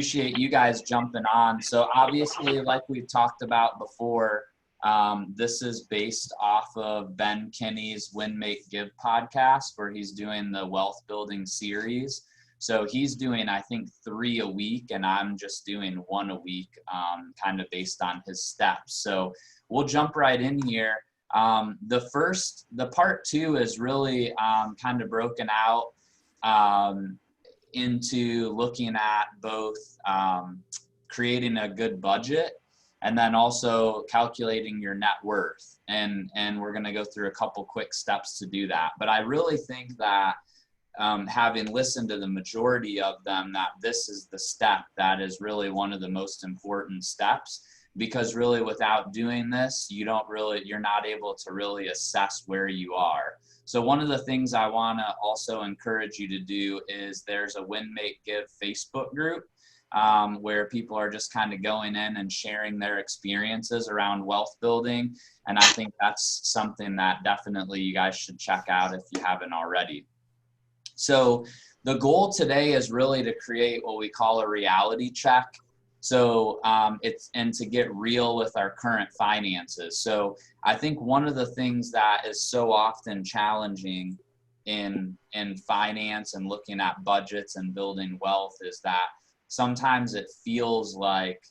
Appreciate you guys jumping on. So obviously, like we've talked about before, this is based off of Ben Kinney's Win, Make, Give podcast, where he's doing the wealth building series. So he's doing, I think, 3 a week, and I'm just doing 1 a week, kind of based on his steps. So we'll jump right in here. The part 2 is really kind of broken out into looking at both creating a good budget and then also calculating your net worth. And we're going to go through a couple quick steps to do that. But I really think that having listened to the majority of them, that this is the step that is really one of the most important steps, because really without doing this, you're not able to really assess where you are. So one of the things I want to also encourage you to do is there's a Win, Make, Give Facebook group where people are just kind of going in and sharing their experiences around wealth building. And I think that's something that definitely you guys should check out if you haven't already. So the goal today is really to create what we call a reality check. So and to get real with our current finances. So I think one of the things that is so often challenging in finance and looking at budgets and building wealth is that sometimes it feels like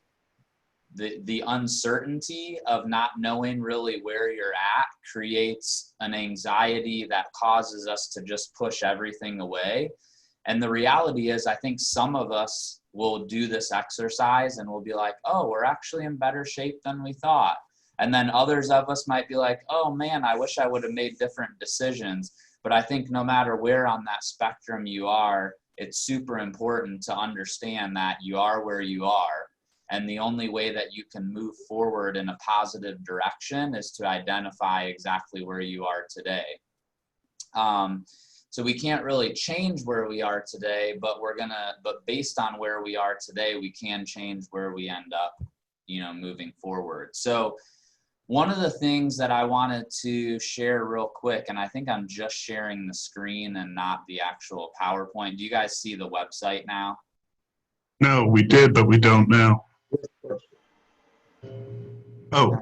the uncertainty of not knowing really where you're at creates an anxiety that causes us to just push everything away. And the reality is, I think some of us will do this exercise and we'll be like, oh, we're actually in better shape than we thought. And then others of us might be like, oh man, I wish I would have made different decisions. But I think no matter where on that spectrum you are, it's super important to understand that you are where you are. And the only way that you can move forward in a positive direction is to identify exactly where you are today. So we can't really change where we are today, but based on where we are today, we can change where we end up, moving forward. So one of the things that I wanted to share real quick, and I think I'm just sharing the screen and not the actual PowerPoint. Do you guys see the website now? No, we did, but we don't now. Oh,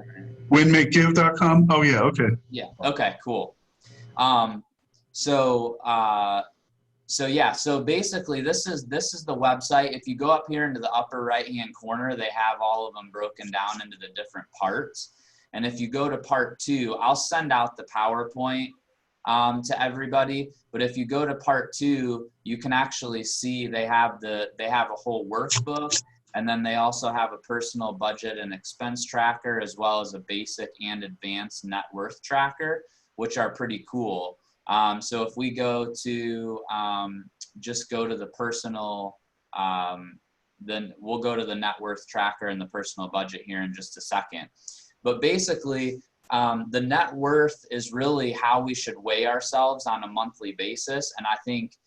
winmakegive.com? Oh yeah, okay. Yeah, okay, cool. So basically this is the website. If you go up here into the upper right hand corner, they have all of them broken down into the different parts. And if you go to part 2, I'll send out the PowerPoint to everybody. But if you go to part 2, you can actually see they have a whole workbook, and then they also have a personal budget and expense tracker, as well as a basic and advanced net worth tracker, which are pretty cool. So if we go to, just go to the personal, then we'll go to the net worth tracker and the personal budget here in just a second. But basically, the net worth is really how we should weigh ourselves on a monthly basis. And I think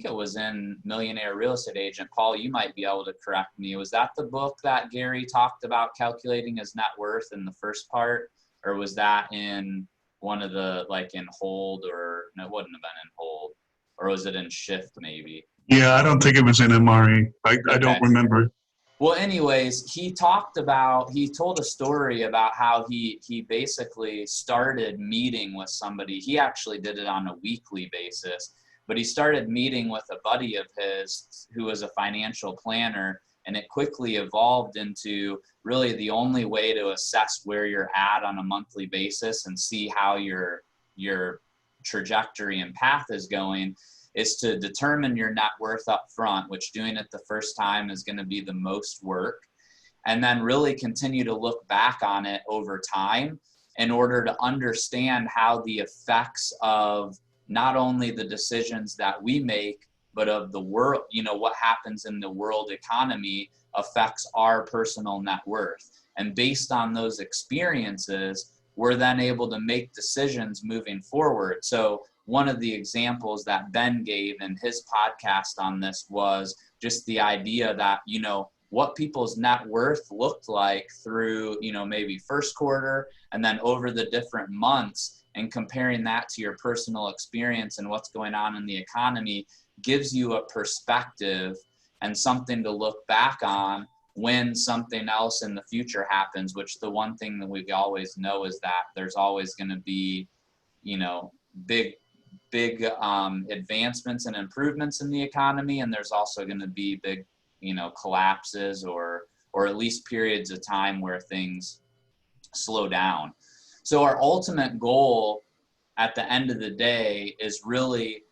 it was in Millionaire Real Estate Agent. Paul, you might be able to correct me. Was that the book that Gary talked about calculating his net worth in the first part? Or was that in one of the, like in Hold, or no, it wouldn't have been in Hold, or was it in Shift maybe? Yeah, I don't think it was in MRE. I don't remember. Well, anyways, he told a story about how he basically started meeting with somebody. He actually did it on a weekly basis, but he started meeting with a buddy of his who was a financial planner, and it quickly evolved into really the only way to assess where you're at on a monthly basis and see how your trajectory and path is going is to determine your net worth up front, which doing it the first time is going to be the most work, and then really continue to look back on it over time in order to understand how the effects of not only the decisions that we make, but of the world, what happens in the world economy affects our personal net worth. And based on those experiences, we're then able to make decisions moving forward. So one of the examples that Ben gave in his podcast on this was just the idea that, what people's net worth looked like through, maybe first quarter and then over the different months, and comparing that to your personal experience and what's going on in the economy gives you a perspective and something to look back on when something else in the future happens, which the one thing that we always know is that there's always going to be, you know, big advancements and improvements in the economy, and there's also going to be big, you know, collapses or at least periods of time where things slow down. So our ultimate goal at the end of the day is really,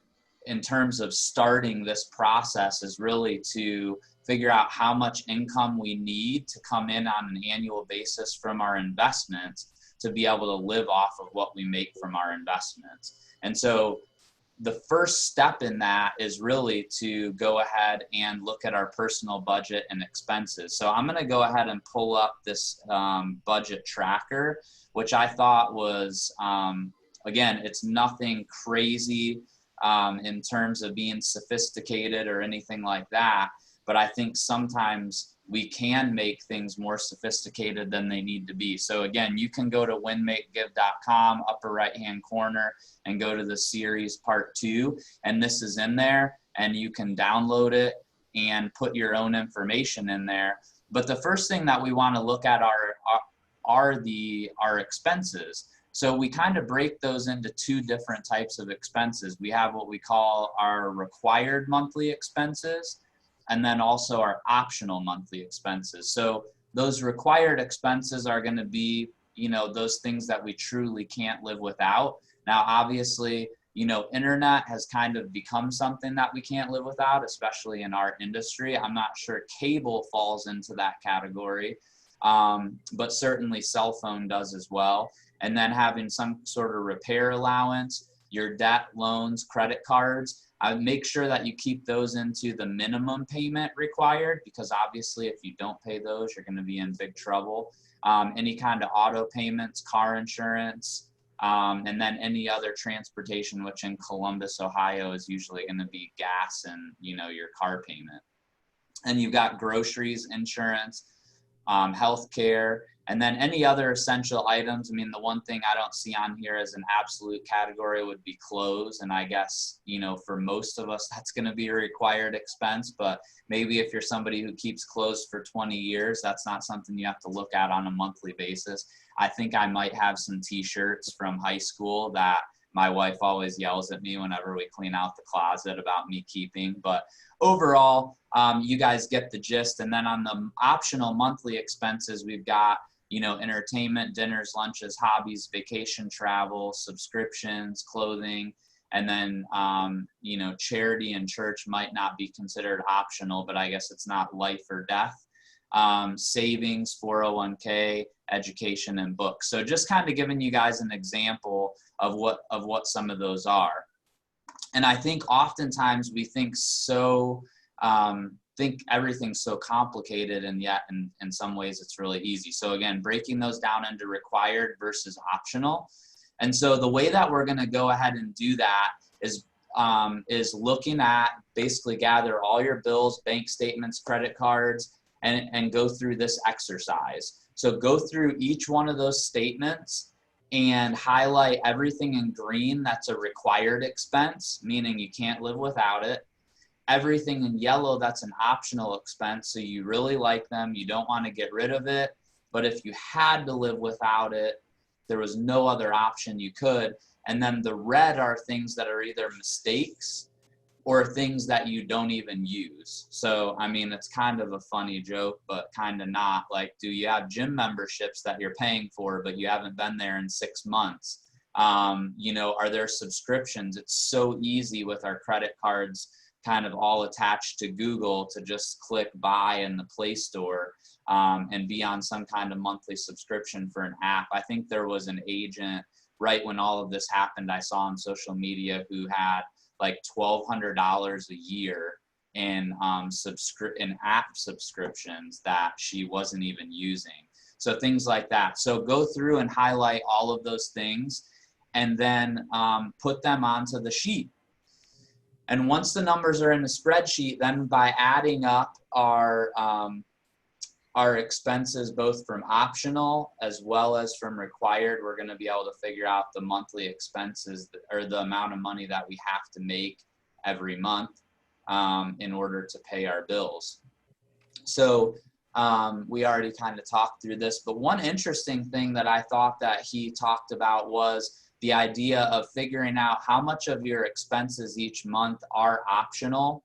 in terms of starting this process, is really to figure out how much income we need to come in on an annual basis from our investments to be able to live off of what we make from our investments. And so the first step in that is really to go ahead and look at our personal budget and expenses. So I'm going to go ahead and pull up this budget tracker, which I thought was, again, it's nothing crazy in terms of being sophisticated or anything like that. But I think sometimes we can make things more sophisticated than they need to be. So again, you can go to winmakegive.com, upper right-hand corner, and go to the series part 2. And this is in there, and you can download it and put your own information in there. But the first thing that we want to look at are our expenses. So we kind of break those into 2 different types of expenses. We have what we call our required monthly expenses, and then also our optional monthly expenses. So those required expenses are going to be, you know, those things that we truly can't live without. Now, obviously, you know, internet has kind of become something that we can't live without, especially in our industry. I'm not sure cable falls into that category, but certainly cell phone does as well. And then having some sort of repair allowance, your debt, loans, credit cards. I make sure that you keep those into the minimum payment required, because obviously if you don't pay those, you're going to be in big trouble. Any kind of auto payments, car insurance, and then any other transportation, which in Columbus, Ohio is usually going to be gas and, you know, your car payment. And you've got groceries, insurance, healthcare, and then any other essential items. I mean, the one thing I don't see on here as an absolute category would be clothes. And I guess, you know, for most of us, that's going to be a required expense. But maybe if you're somebody who keeps clothes for 20 years, that's not something you have to look at on a monthly basis. I think I might have some t-shirts from high school that my wife always yells at me whenever we clean out the closet about me keeping. But overall, you guys get the gist. And then on the optional monthly expenses, we've got, you know, entertainment, dinners, lunches, hobbies, vacation, travel, subscriptions, clothing, and then, you know, charity and church might not be considered optional, but I guess it's not life or death. Savings, 401k, education, and books. So just kind of giving you guys an example of what some of those are. And I think oftentimes we think everything's so complicated, and yet in some ways it's really easy. So again, breaking those down into required versus optional. And so the way that we're going to go ahead and do that is looking at, basically gather all your bills, bank statements, credit cards, and go through this exercise. So go through each one of those statements and highlight everything in green that's a required expense, meaning you can't live without it. Everything in yellow, that's an optional expense, so you really like them, you don't want to get rid of it, but if you had to live without it, there was no other option, you could. And then the red are things that are either mistakes or things that you don't even use. So, I mean, it's kind of a funny joke, but kind of not. Like, do you have gym memberships that you're paying for, but you haven't been there in 6 months? You know, are there subscriptions? It's so easy with our credit cards kind of all attached to Google to just click buy in the Play Store and be on some kind of monthly subscription for an app. I think there was an agent right when all of this happened, I saw on social media, who had like $1,200 a year in app subscriptions that she wasn't even using. So things like that. So go through and highlight all of those things and then put them onto the sheet. And once the numbers are in the spreadsheet, then by adding up our expenses, both from optional as well as from required, we're going to be able to figure out the monthly expenses, or the amount of money that we have to make every month. in order to pay our bills. So we already kind of talked through this, but one interesting thing that I thought that he talked about was the idea of figuring out how much of your expenses each month are optional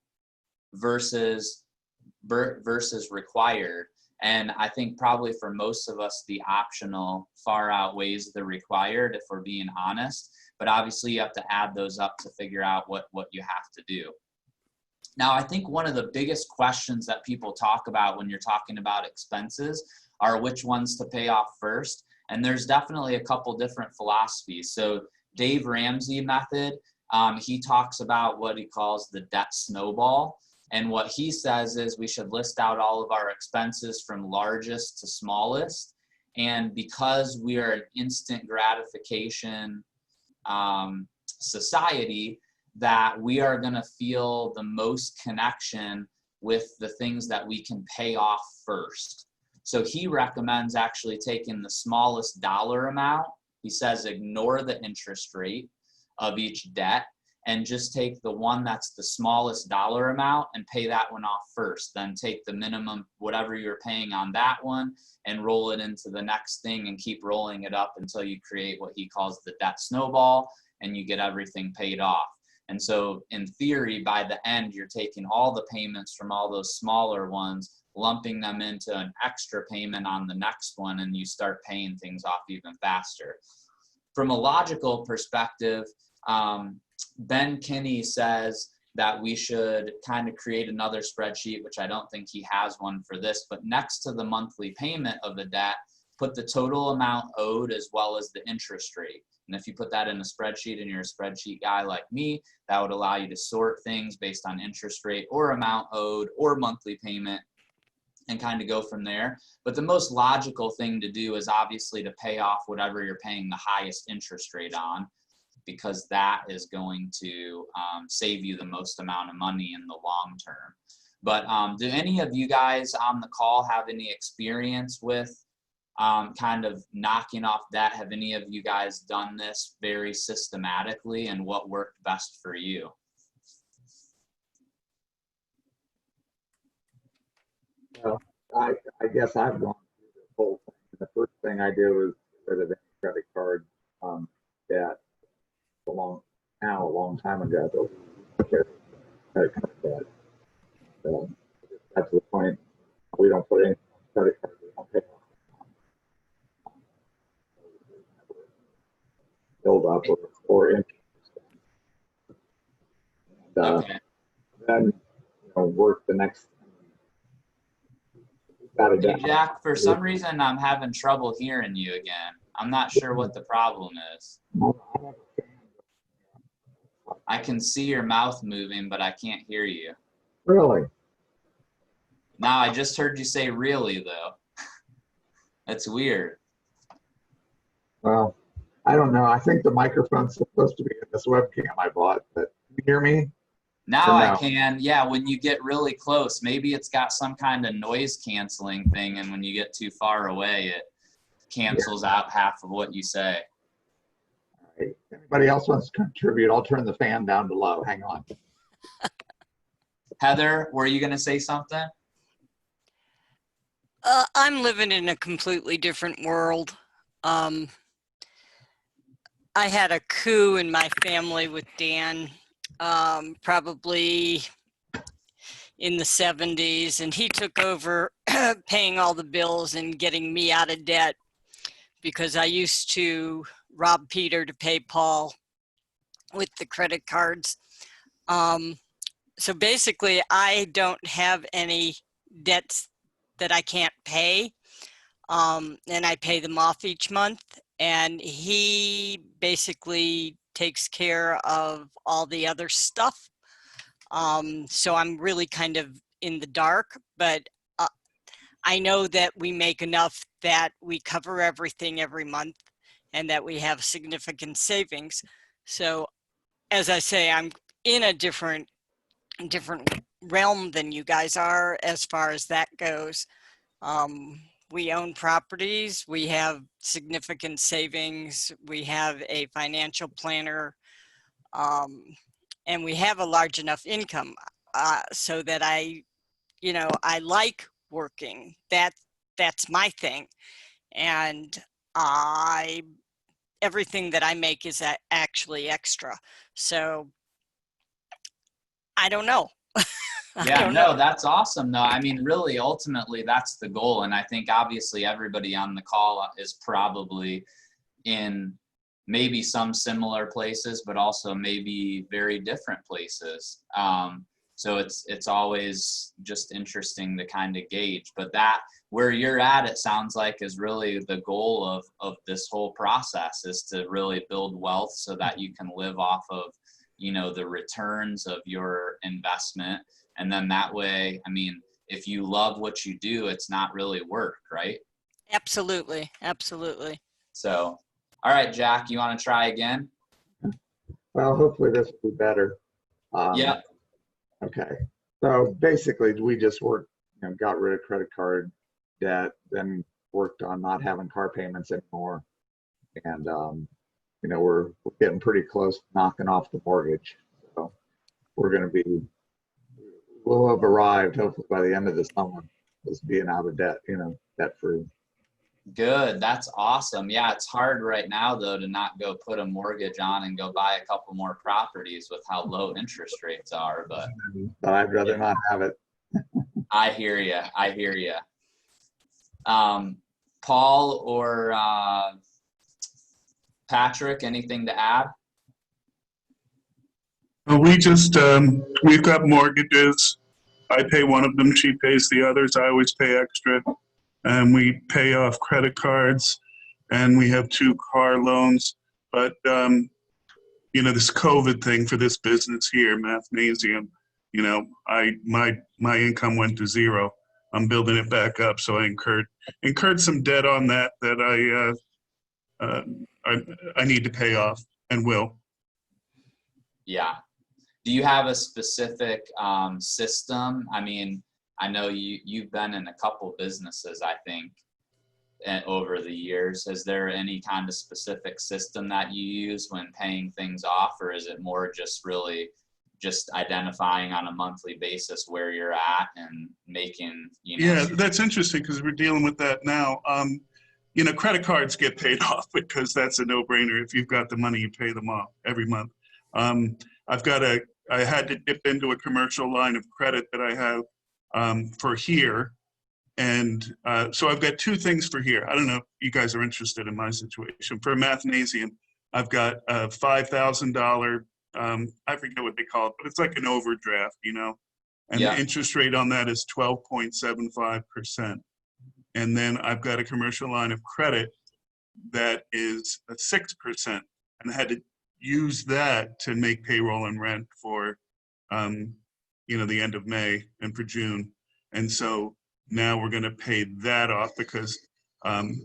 versus required. And I think probably for most of us, the optional far outweighs the required, if we're being honest. But obviously you have to add those up to figure out what you have to do. Now, I think one of the biggest questions that people talk about when you're talking about expenses are which ones to pay off first. And there's definitely a couple different philosophies. So Dave Ramsey method, he talks about what he calls the debt snowball. And what he says is we should list out all of our expenses from largest to smallest. And because we are an instant gratification society, that we are going to feel the most connection with the things that we can pay off first. So he recommends actually taking the smallest dollar amount. He says ignore the interest rate of each debt and just take the one that's the smallest dollar amount and pay that one off first. Then take the minimum, whatever you're paying on that one, and roll it into the next thing and keep rolling it up until you create what he calls the debt snowball and you get everything paid off. And so in theory, by the end, you're taking all the payments from all those smaller ones, lumping them into an extra payment on the next one, and you start paying things off even faster. From a logical perspective, Ben Kinney says that we should kind of create another spreadsheet, which I don't think he has one for this, but next to the monthly payment of a debt, put the total amount owed as well as the interest rate. And if you put that in a spreadsheet and you're a spreadsheet guy like me, that would allow you to sort things based on interest rate or amount owed or monthly payment and kind of go from there. But the most logical thing to do is obviously to pay off whatever you're paying the highest interest rate on, because that is going to save you the most amount of money in the long term. But do any of you guys on the call have any experience with kind of knocking off debt? Have any of you guys done this very systematically, and what worked best for you? Well, I guess I've gone through the whole thing. The first thing I did was get rid of any credit card debt a long time ago. Credit card debt. So that's the point. We don't put any credit card. We don't pay off. Build up or interest. And, Okay. then work the next. Hey, Jack, for some reason I'm having trouble hearing you again. I'm not sure what the problem is. I can see your mouth moving, but I can't hear you. Really? Now I just heard you say really, though. That's weird. Well, I don't know. I think the microphone's supposed to be in this webcam I bought, but can you hear me? Now I can. Yeah, when you get really close, maybe it's got some kind of noise canceling thing, and when you get too far away, it cancels out half of what you say. All right. Anybody else wants to contribute? I'll turn the fan down below. Hang on. Heather, were you going to say something? I'm living in a completely different world. I had a coup in my family with Dan, probably in the 70s, and he took over paying all the bills and getting me out of debt because I used to rob Peter to pay Paul with the credit cards. So basically, I don't have any debts that I can't pay, and I pay them off each month. And he basically takes care of all the other stuff. So I'm really kind of in the dark, but I know that we make enough that we cover everything every month and that we have significant savings. So as I say, I'm in a different realm than you guys are as far as that goes. We own properties, we have significant savings, we have a financial planner, and we have a large enough income. so that I like working. That's my thing. And everything that I make is actually extra. So I don't know. Yeah, don't no, know. that's awesome. No, I mean, really, ultimately, that's the goal. And I think obviously everybody on the call is probably in maybe some similar places, but also maybe very different places. So it's always just interesting to kind of gauge. But that where you're at, it sounds like, is really the goal of this whole process, is to really build wealth so that you can live off of, the returns of your investment. And then that way, I mean, if you love what you do, it's not really work, right? Absolutely. Absolutely. So, all right, Jack, you want to try again? Well, hopefully this will be better. Yeah. Okay. So basically, we just worked, got rid of credit card debt, then worked on not having car payments anymore. And, we're getting pretty close to knocking off the mortgage. So we'll have arrived hopefully by the end of the summer as being out of debt, debt free. Good. That's awesome. Yeah, it's hard right now, though, to not go put a mortgage on and go buy a couple more properties with how low interest rates are. But I'd rather not have it. I hear you. I hear you. Paul or Patrick, anything to add? Well, we've got mortgages. I pay one of them, she pays the others. I always pay extra. And we pay off credit cards, and we have 2 car loans. But, this COVID thing for this business here, Mathnasium, my income went to 0. I'm building it back up. So I incurred some debt on that I need to pay off and will. Yeah. Do you have a specific system? I mean, I know you've been in a couple businesses, I think, over the years. Is there any kind of specific system that you use when paying things off, or is it more just really just identifying on a monthly basis where you're at and making, Yeah, that's interesting because we're dealing with that now. Credit cards get paid off because that's a no-brainer. If you've got the money, you pay them off every month. I had to dip into a commercial line of credit that I have for here. And so I've got 2 things for here. I don't know if you guys are interested in my situation. For Mathnasium, I've got a $5,000, I forget what they call it, but it's like an overdraft, and Yeah. the interest rate on that is 12.75%. And then I've got a commercial line of credit that is at 6%, and I had to use that to make payroll and rent for, the end of May and for June. And so now we're going to pay that off because I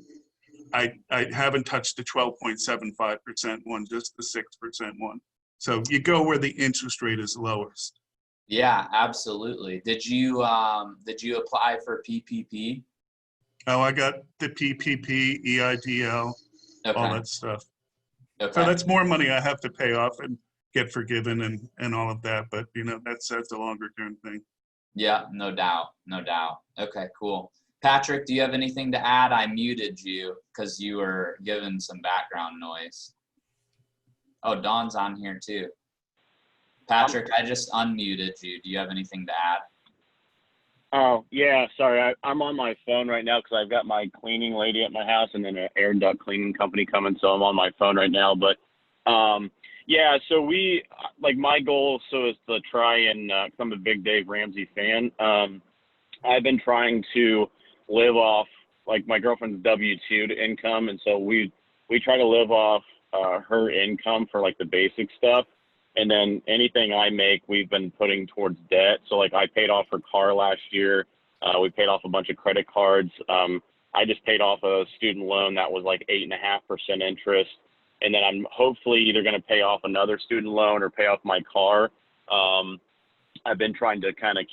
haven't touched the 12.75% one, just the 6% one. So you go where the interest rate is lowest. Yeah, absolutely. Did you apply for PPP? Oh, I got the PPP, EIDL, Okay. all that stuff. Okay. So that's more money I have to pay off and get forgiven and all of that. But that's a longer term thing. Yeah, no doubt. No doubt. Okay, cool. Patrick, do you have anything to add? I muted you because you were giving some background noise. Oh, Dawn's on here too. Patrick, I just unmuted you. Do you have anything to add? Oh, yeah, sorry. I'm on my phone right now because I've got my cleaning lady at my house and then an air duct cleaning company coming, so I'm on my phone right now. But, yeah, so my goal is to try and, cause I'm a big Dave Ramsey fan. I've been trying to live off, my girlfriend's W-2 income, and so we try to live off her income for, the basic stuff. And then anything I make, we've been putting towards debt. So I paid off her car last year. We paid off a bunch of credit cards. I just paid off a student loan that was 8.5% interest. And then I'm hopefully either going to pay off another student loan or pay off my car. I've been trying to kind of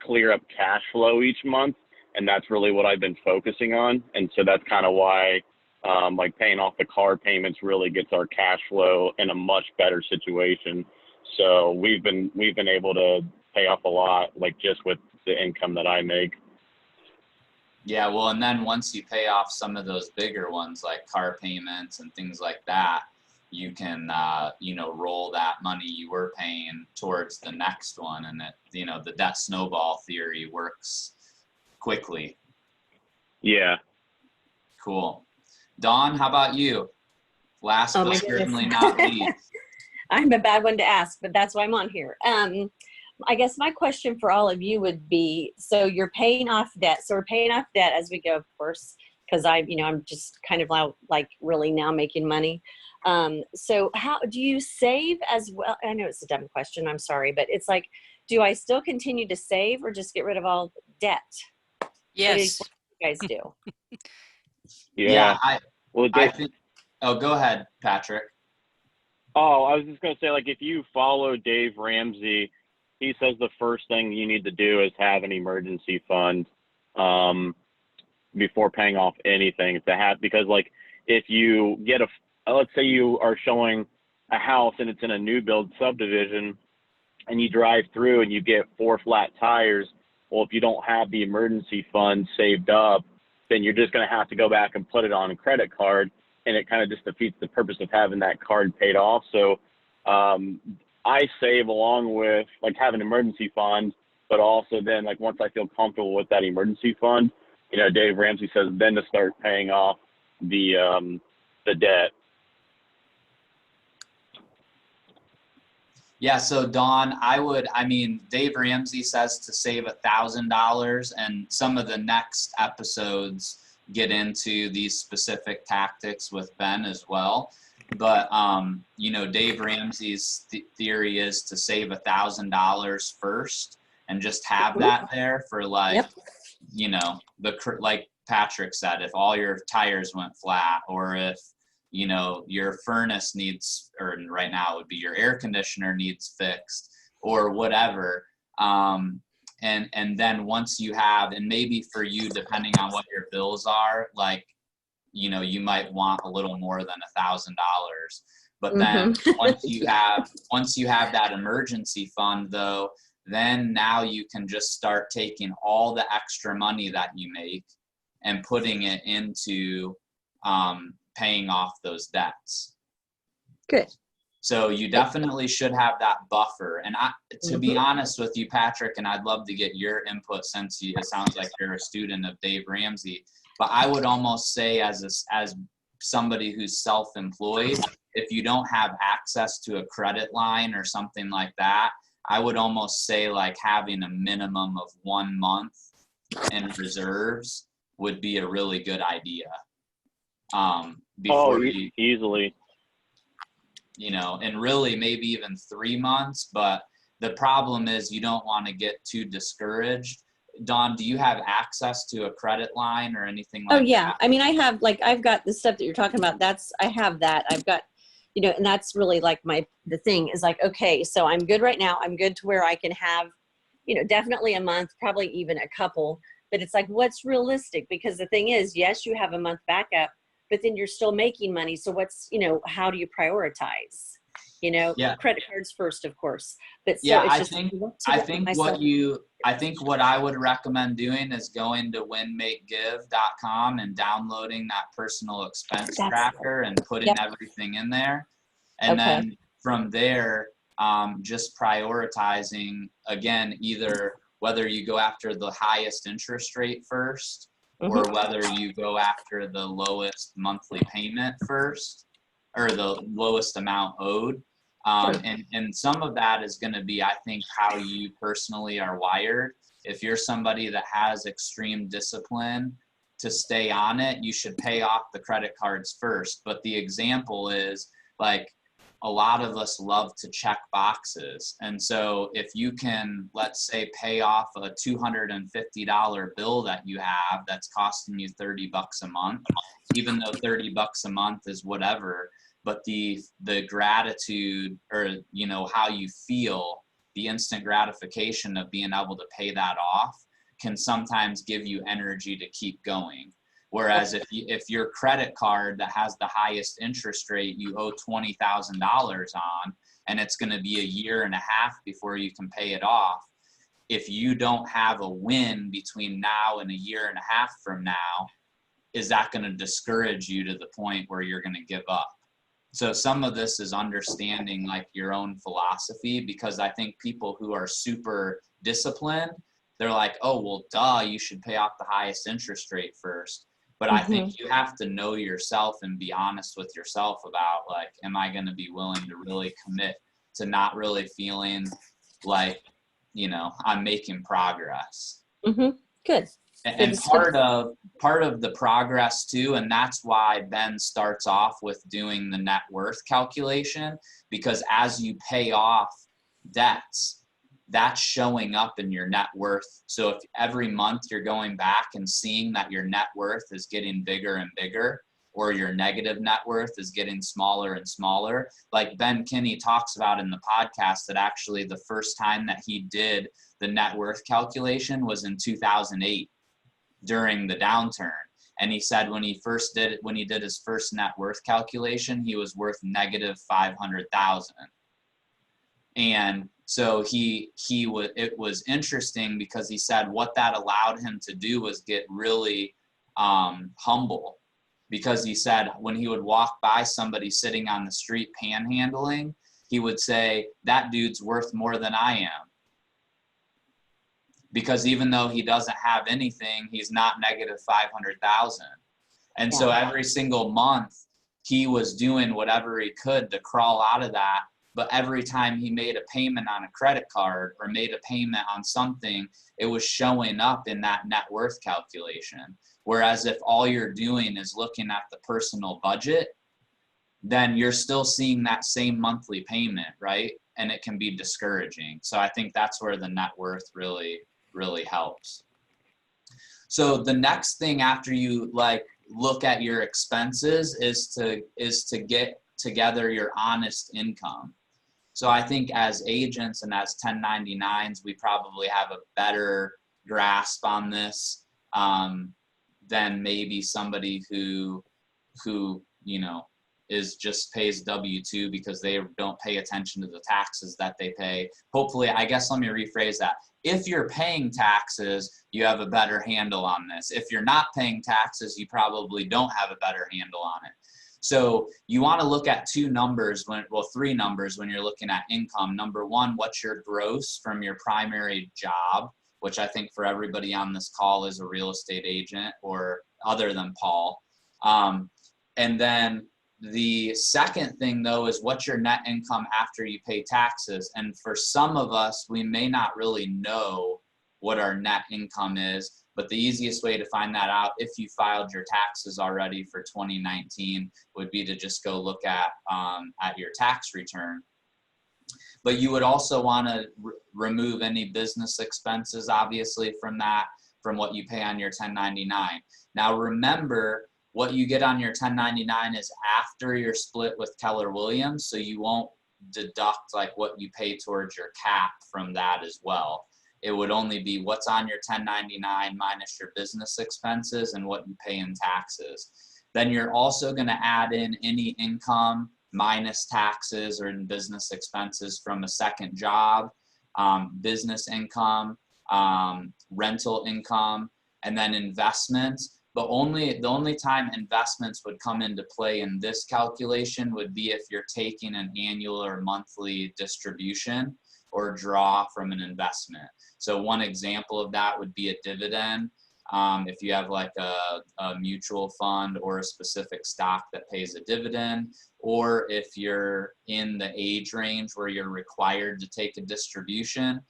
clear up cash flow each month. And that's really what I've been focusing on. And so that's kind of why paying off the car payments really gets our cash flow in a much better situation. So we've been able to pay off a lot, like just with the income that I make. Yeah, well, and then once you pay off some of those bigger ones like car payments and things like that, you can, you know, roll that money you were paying towards the next one, and it, you know, the debt snowball theory works quickly. Yeah. Cool. Dawn, how about you? Last Oh, but my certainly goodness. not least. I'm a bad one to ask, but that's why I'm on here. I guess my question for all of you would be, so you're paying off debt. So we're paying off debt as we go, of course, because I'm just kind of like really now making money. So how do you save as well? I know it's a dumb question, I'm sorry, but it's like, do I still continue to save or just get rid of all debt? Yes. What do you guys do? Yeah, Well, I think, oh, go ahead, Patrick. Oh, I was just going to say, like, if you follow Dave Ramsey, he says the first thing you need to do is have an emergency fund before paying off anything to have, because, like, if you get let's say you are showing a house and it's in a new build subdivision and you drive through and you get 4 flat tires. Well, if you don't have the emergency fund saved up, then you're just going to have to go back and put it on a credit card, and it kind of just defeats the purpose of having that card paid off. So I save along with, like, have an emergency fund, but also then, like, once I feel comfortable with that emergency fund, you know, Dave Ramsey says then to start paying off the debt. Yeah, so Dawn, I mean, Dave Ramsey says to save $1,000, and some of the next episodes get into these specific tactics with Ben as well. But, you know, Dave Ramsey's theory is to save $1,000 first and just have that there for, like, Yep. you know, like Patrick said, if all your tires went flat, or if, you know, your furnace needs, or right now it would be your air conditioner needs fixed or whatever. And then once you have, and maybe for you, depending on what your bills are, like, you know, you might want a little more than $1,000, but then once you have that emergency fund though, then now you can just start taking all the extra money that you make and putting it into, paying off those debts. Good. So you definitely should have that buffer. And to be honest with you, Patrick, and I'd love to get your input since it sounds like you're a student of Dave Ramsey, but I would almost say as somebody who's self-employed, if you don't have access to a credit line or something like that, I would almost say like having a minimum of 1 month in reserves would be a really good idea. Before you, easily, you know, and really maybe even 3 months, but the problem is you don't want to get too discouraged. Dawn, do you have access to a credit line or anything like that? Oh yeah. I mean, I've got the stuff that you're talking about. I have that. I've got, you know, and that's really like the thing is like, okay, so I'm good right now. I'm good to where I can have, you know, definitely a month, probably even a couple, but it's like, what's realistic? Because the thing is, yes, you have a month backup, but then you're still making money. So what's, you know, how do you prioritize? You know, credit cards first, of course. But so it's just, I think what I would recommend doing is going to winmakegive.com and downloading that personal expense tracker and putting everything in there. And then from there, just prioritizing, again, either whether you go after the highest interest rate first, or whether you go after the lowest monthly payment first, or the lowest amount owed. And some of that is going to be, I think, how you personally are wired. If you're somebody that has extreme discipline to stay on it, you should pay off the credit cards first. But the example is, like, a lot of us love to check boxes. And so if you can, let's say, pay off a $250 bill that you have that's costing you $30 a month, even though $30 a month is whatever, but the gratitude, or, you know, how you feel, the instant gratification of being able to pay that off can sometimes give you energy to keep going. Whereas if your credit card that has the highest interest rate, you owe $20,000 on, and it's going to be a year and a half before you can pay it off, if you don't have a win between now and a year and a half from now, is that going to discourage you to the point where you're going to give up? So some of this is understanding like your own philosophy, because I think people who are super disciplined, they're like, oh, well, duh, you should pay off the highest interest rate first. But I think you have to know yourself and be honest with yourself about like, am I going to be willing to really commit to not really feeling like, you know, I'm making progress. Good. And part of the progress too, and that's why Ben starts off with doing the net worth calculation, because as you pay off debts, that's showing up in your net worth. So if every month you're going back and seeing that your net worth is getting bigger and bigger, or your negative net worth is getting smaller and smaller, like Ben Kinney talks about in the podcast, that actually the first time that he did the net worth calculation was in 2008 during the downturn. And he said when he did his first net worth calculation, he was worth negative 500,000. And so it was interesting, because he said what that allowed him to do was get really humble, because he said when he would walk by somebody sitting on the street panhandling, he would say, that dude's worth more than I am. Because even though he doesn't have anything, he's not negative 500,000. And so every single month he was doing whatever he could to crawl out of that. But every time he made a payment on a credit card or made a payment on something, it was showing up in that net worth calculation. Whereas if all you're doing is looking at the personal budget, then you're still seeing that same monthly payment, right? And it can be discouraging. So I think that's where the net worth really helps. So the next thing after you like look at your expenses is to get together your honest income. So I think as agents and as 1099s, we probably have a better grasp on this than maybe somebody who you know is just pays W-2 because they don't pay attention to the taxes that they pay. Hopefully, I guess let me rephrase that. If you're paying taxes, you have a better handle on this. If you're not paying taxes, you probably don't have a better handle on it. So you want to look at three numbers when you're looking at income. Number one, what's your gross from your primary job, which I think for everybody on this call is a real estate agent or other than Paul. And then the second thing though is what's your net income after you pay taxes. And for some of us, we may not really know what our net income is, but the easiest way to find that out, if you filed your taxes already for 2019, would be to just go look at your tax return. But you would also want to remove any business expenses, obviously, from what you pay on your 1099. Now remember, what you get on your 1099 is after you're split with Keller Williams, so you won't deduct like what you pay towards your cap from that as well. It would only be what's on your 1099 minus your business expenses and what you pay in taxes. Then you're also going to add in any income minus taxes or in business expenses from a second job, business income, rental income, and then investments. But the only time investments would come into play in this calculation would be if you're taking an annual or monthly distribution or draw from an investment. So one example of that would be a dividend. If you have like a mutual fund or a specific stock that pays a dividend, or if you're in the age range where you're required to take a distribution,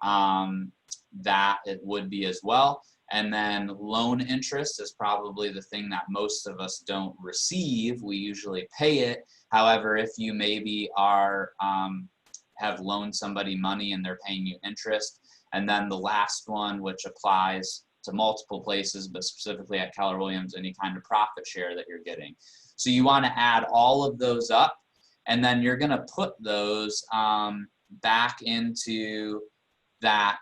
that it would be as well. And then loan interest is probably the thing that most of us don't receive. We usually pay it. However, if you maybe have loaned somebody money and they're paying you interest. And then the last one, which applies to multiple places, but specifically at Keller Williams, any kind of profit share that you're getting. So you want to add all of those up, and then you're going to put those back into that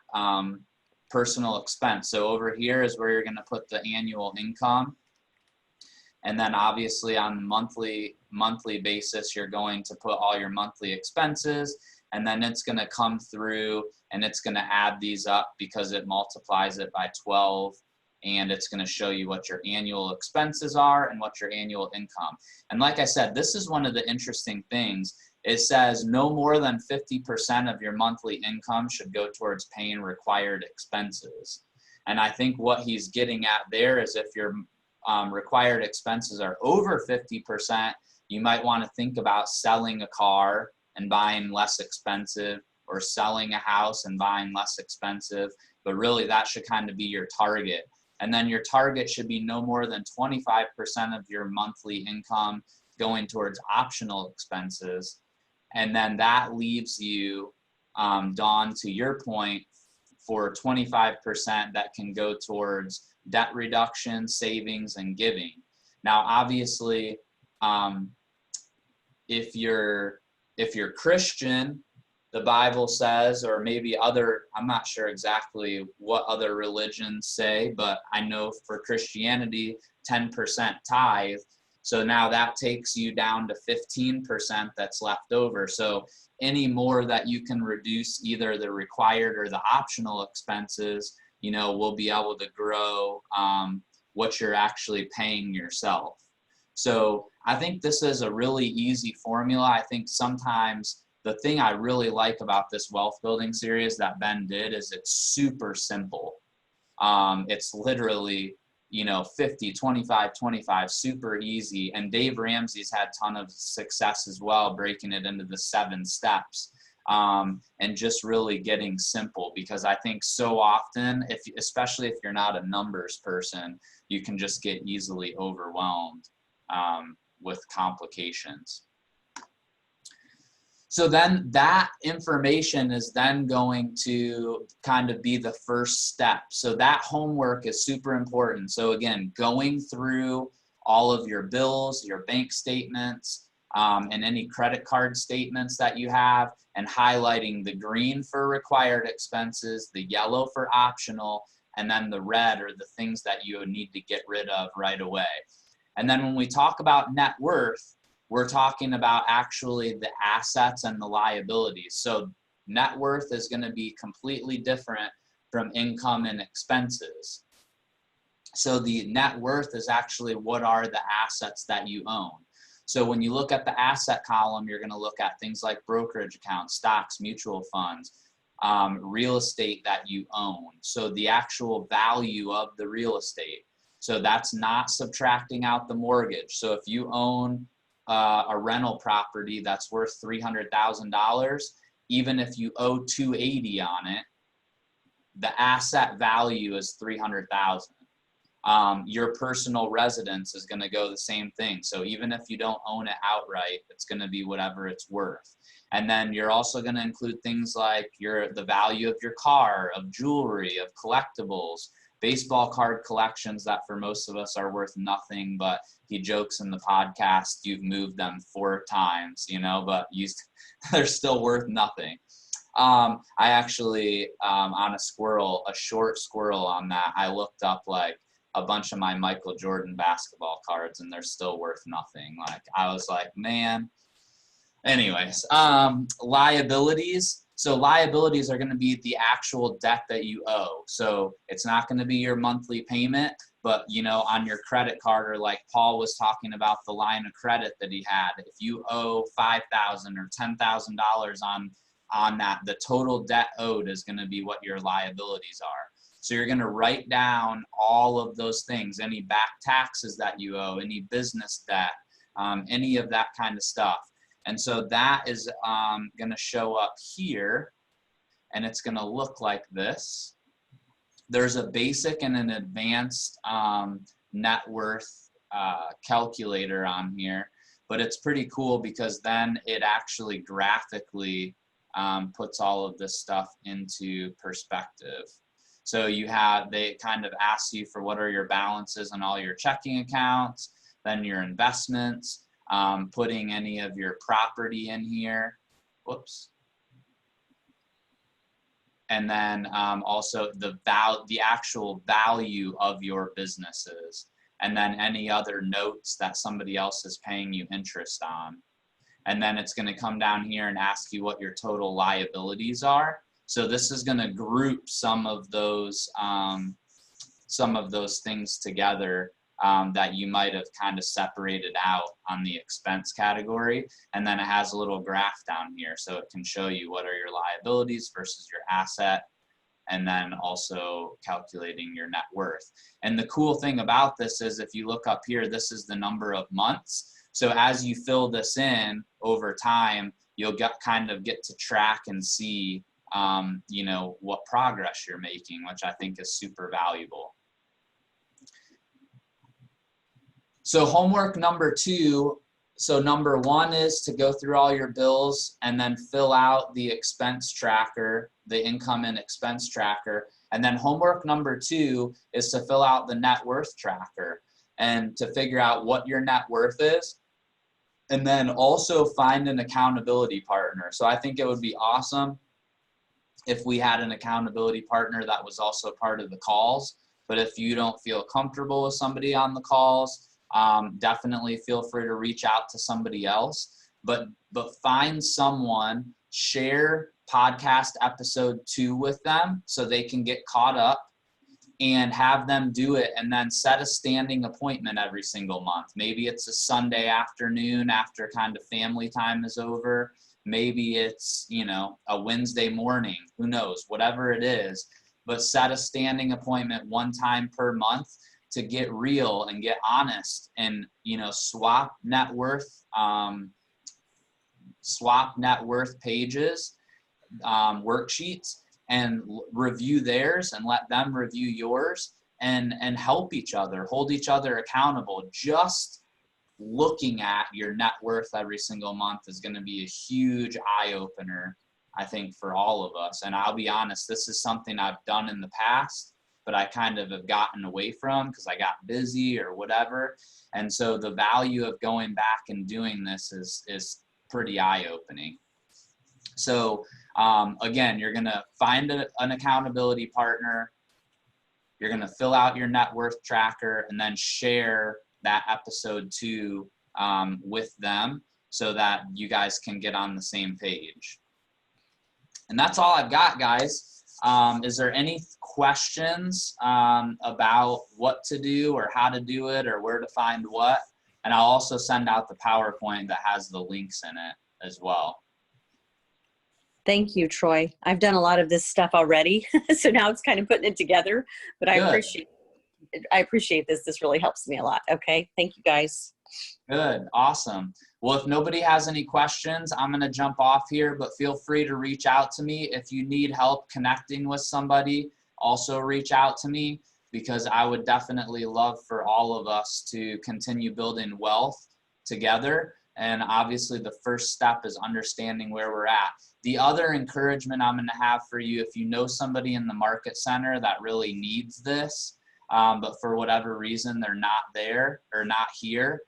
personal expense. So over here is where you're going to put the annual income. And then obviously on monthly basis, you're going to put all your monthly expenses. and then it's going to come through and it's going to add these up because it multiplies it by 12, and it's going to show you what your annual expenses are and what your annual income. And like I said, this is one of the interesting things. It says no more than 50% of your monthly income should go towards paying required expenses. And I think what he's getting at there is if your required expenses are over 50%, you might want to think about selling a car and buying less expensive, or selling a house and buying less expensive. But really that should kind of be your target. And then your target should be no more than 25% of your monthly income going towards optional expenses. And then that leaves you, Dawn, to your point, for 25% that can go towards debt reduction, savings, and giving. Now, obviously, if you're Christian, the Bible says, or maybe other, I'm not sure exactly what other religions say, but I know for Christianity, 10% tithe. So now that takes you down to 15% that's left over. So any more that you can reduce either the required or the optional expenses, you know, will be able to grow what you're actually paying yourself. So I think this is a really easy formula. I think sometimes the thing I really like about this wealth building series that Ben did is it's super simple. It's literally, you know, 50, 25, 25, super easy. And Dave Ramsey's had a ton of success as well, breaking it into the 7 steps, and just really getting simple, because I think so often, especially if you're not a numbers person, you can just get easily overwhelmed with complications. So then that information is then going to kind of be the first step. So that homework is super important. So again, going through all of your bills, your bank statements, and any credit card statements that you have, and highlighting the green for required expenses, the yellow for optional, and then the red are the things that you need to get rid of right away. And then when we talk about net worth, we're talking about actually the assets and the liabilities. So net worth is going to be completely different from income and expenses. So the net worth is actually what are the assets that you own. So when you look at the asset column, you're going to look at things like brokerage accounts, stocks, mutual funds, real estate that you own. So the actual value of the real estate. So that's not subtracting out the mortgage. So if you own a rental property that's worth $300,000, even if you owe $280 on it, the asset value is $300,000. Your personal residence is going to go the same thing. So even if you don't own it outright, it's going to be whatever it's worth. And then you're also going to include things like the value of your car, of jewelry, of collectibles, baseball card collections that for most of us are worth nothing, but he jokes in the podcast, you've moved them 4 times, you know, but they're still worth nothing. I actually, on a short squirrel on that, I looked up like a bunch of my Michael Jordan basketball cards and they're still worth nothing. Like, I was like, man. Anyways, liabilities. So liabilities are going to be the actual debt that you owe. So it's not going to be your monthly payment, but you know, on your credit card, or like Paul was talking about the line of credit that he had, if you owe $5,000 or $10,000 on that, the total debt owed is going to be what your liabilities are. So you're going to write down all of those things, any back taxes that you owe, any business debt, any of that kind of stuff. And so that is going to show up here, and it's going to look like this. There's a basic and an advanced net worth calculator on here, but it's pretty cool because then it actually graphically puts all of this stuff into perspective. So they kind of ask you for what are your balances on all your checking accounts, then your investments, putting any of your property in here. Whoops. And then also the actual value of your businesses, and then any other notes that somebody else is paying you interest on. And then it's going to come down here and ask you what your total liabilities are. So this is going to group some of those things together that you might have kind of separated out on the expense category. And then it has a little graph down here, so it can show you what are your liabilities versus your asset, and then also calculating your net worth. And the cool thing about this is if you look up here, this is the number of months. So as you fill this in over time, you'll kind of get to track and see you know, what progress you're making, which I think is super valuable. So homework number 2, so number 1 is to go through all your bills and then fill out the expense tracker, the income and expense tracker. And then homework number 2 is to fill out the net worth tracker and to figure out what your net worth is. And then also find an accountability partner. So I think it would be awesome if we had an accountability partner that was also part of the calls. But if you don't feel comfortable with somebody on the calls, definitely feel free to reach out to somebody else. But find someone, share podcast episode 2 with them so they can get caught up, and have them do it, and then set a standing appointment every single month. Maybe it's a Sunday afternoon after kind of family time is over. Maybe it's, you know, a Wednesday morning, who knows, whatever it is, but set a standing appointment one time per month to get real and get honest and, you know, swap net worth pages, worksheets, and review theirs and let them review yours, and help each other, hold each other accountable. Just looking at your net worth every single month is going to be a huge eye opener, I think, for all of us. And I'll be honest, this is something I've done in the past, but I kind of have gotten away from because I got busy or whatever. And so the value of going back and doing this is pretty eye opening. So again, you're going to find an accountability partner. You're going to fill out your net worth tracker and then share that episode 2 with them so that you guys can get on the same page. And that's all I've got, guys. Is there any questions about what to do or how to do it or where to find what? And I'll also send out the PowerPoint that has the links in it as well. Thank you, Troy. I've done a lot of this stuff already, so now it's kind of putting it together, but I appreciate this. This really helps me a lot. Okay. Thank you, guys. Good. Awesome. Well, if nobody has any questions, I'm going to jump off here, but feel free to reach out to me. If you need help connecting with somebody, also reach out to me, because I would definitely love for all of us to continue building wealth together. And obviously the first step is understanding where we're at. The other encouragement I'm going to have for you, if you know somebody in the market center that really needs this, but for whatever reason they're not there or not here,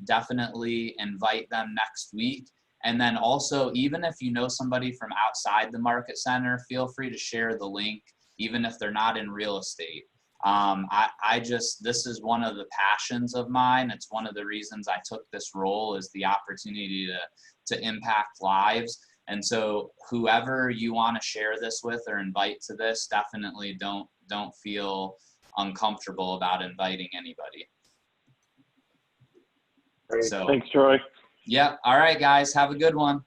definitely invite them next week. And then also, even if you know somebody from outside the market center, feel free to share the link, even if they're not in real estate. This is one of the passions of mine. It's one of the reasons I took this role, is the opportunity to impact lives. And so whoever you want to share this with or invite to this, definitely don't feel uncomfortable about inviting anybody. Great. So Thanks, Troy. yeah. All right, guys, have a good one.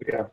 Yeah.